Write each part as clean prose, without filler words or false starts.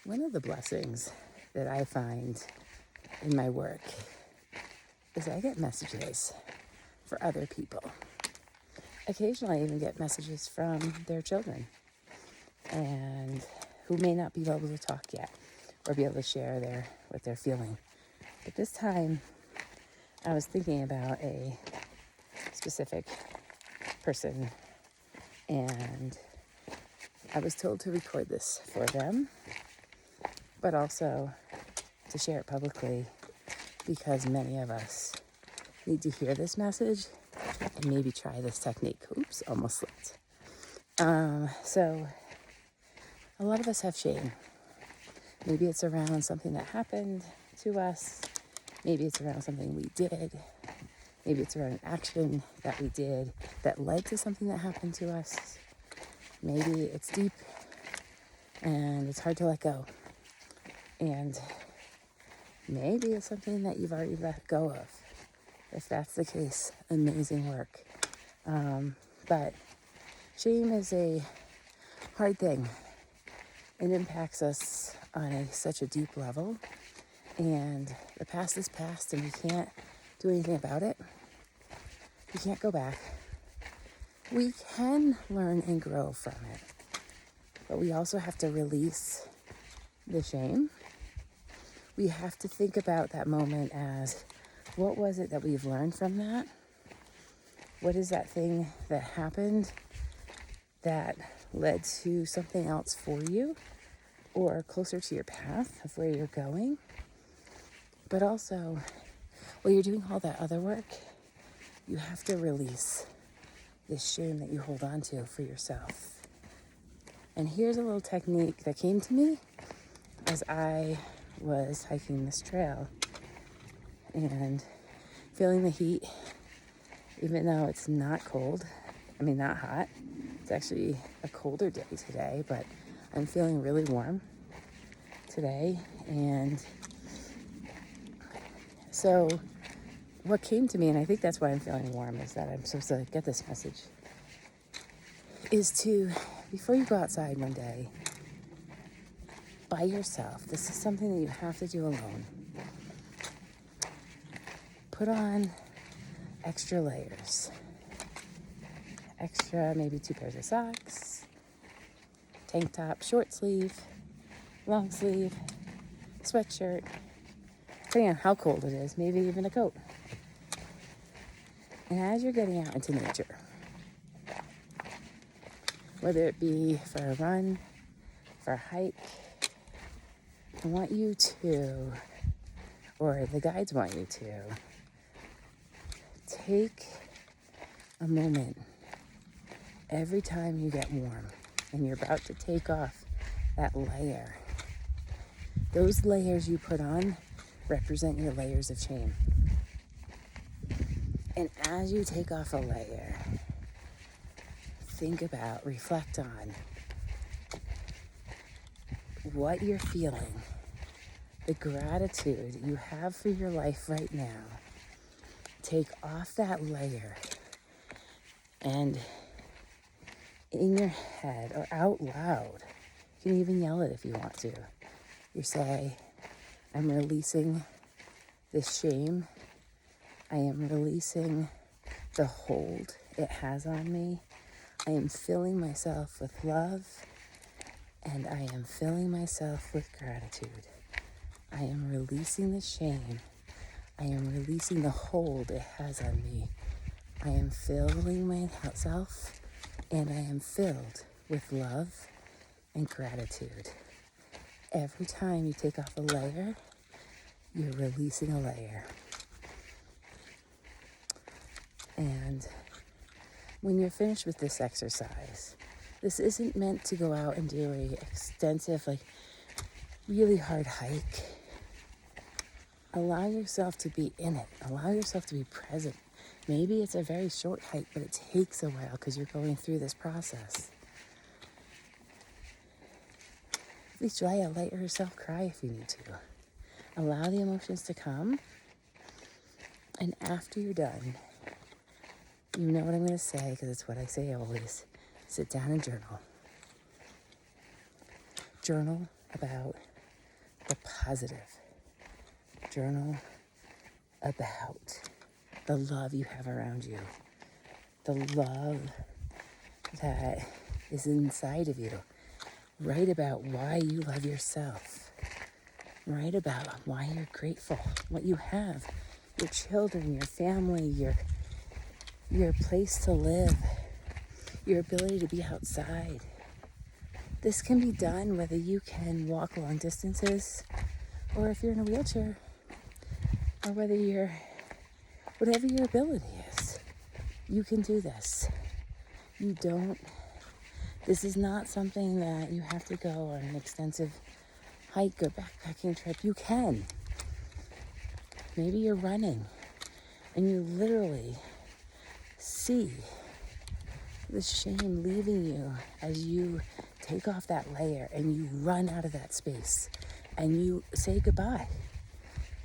One of the blessings that I find in my work is I get messages for other people. Occasionally I even get messages from their children and who may not be able to talk yet or be able to share what they're feeling. But this time I was thinking about a specific person, and I was told to record this for them, but also to share it publicly because many of us need to hear this message and maybe try this technique. Oops, almost slipped. So a lot of us have shame. Maybe it's around something that happened to us. Maybe it's around something we did. Maybe it's around an action that we did that led to something that happened to us. Maybe it's deep and it's hard to let go. And maybe it's something that you've already let go of. If that's the case, amazing work. But shame is a hard thing. It impacts us on such a deep level. And the past is past and we can't do anything about it. We can't go back. We can learn and grow from it. But we also have to release the shame. We have to think about that moment as, what was it that we've learned from that? What is that thing that happened that led to something else for you or closer to your path of where you're going? But also, while you're doing all that other work, you have to release this shame that you hold on to for yourself. And here's a little technique that came to me as I was hiking this trail and feeling the heat, even though it's not not hot. It's actually a colder day today, but I'm feeling really warm today. And so what came to me, and I think that's why I'm feeling warm, is that I'm supposed to get this message, is to, before you go outside one day by yourself, this is something that you have to do alone. Put on extra layers. Extra, maybe 2 pairs of socks, tank top, short sleeve, long sleeve, sweatshirt, depending on how cold it is, maybe even a coat. And as you're getting out into nature, whether it be for a run, for a hike, I want you to, or the guides want you to, take a moment every time you get warm and you're about to take off that layer. Those layers you put on represent your layers of shame. And as you take off a layer, think about, reflect on what you're feeling, the gratitude you have for your life right now. Take off that layer and in your head or out loud, you can even yell it if you want to. You say, I'm releasing this shame. I am releasing the hold it has on me. I am filling myself with love, and I am filling myself with gratitude. I am releasing the shame. I am releasing the hold it has on me. I am filling myself, and I am filled with love and gratitude. Every time you take off a layer, you're releasing a layer. And when you're finished with this exercise, this isn't meant to go out and do a extensive, really hard hike. Allow yourself to be in it. Allow yourself to be present. Maybe it's a very short hike, but it takes a while because you're going through this process. Please try to let yourself cry if you need to. Allow the emotions to come. And after you're done, you know what I'm going to say, because it's what I say always. Sit down and journal. Journal about the positive. Journal about the love you have around you, the love that is inside of you. Write about why you love yourself. Write about why you're grateful, what you have, your children, your family, your place to live, your ability to be outside. This can be done whether you can walk long distances or if you're in a wheelchair, or whether whatever your ability is, you can do this. This is not something that you have to go on an extensive hike or backpacking trip. You can. Maybe you're running and you literally see the shame leaving you as you take off that layer and you run out of that space and you say goodbye.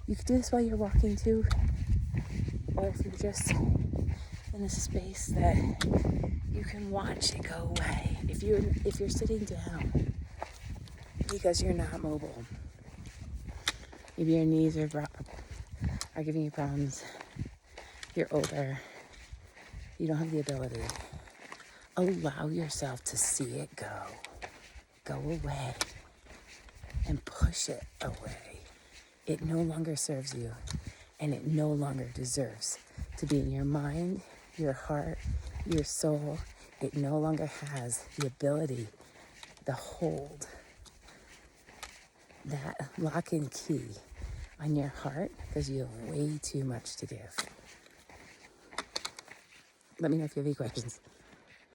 You could do this while you're walking too, or if you're just in a space that you can watch it go away. If you're sitting down because you're not mobile, maybe your knees are giving you problems, you're older, you don't have the ability, allow yourself to see it go away, and push it away. It no longer serves you, and it no longer deserves to be in your mind, your heart, your soul. It no longer has the ability to hold that lock and key on your heart because you have way too much to give. Let me know if you have any questions.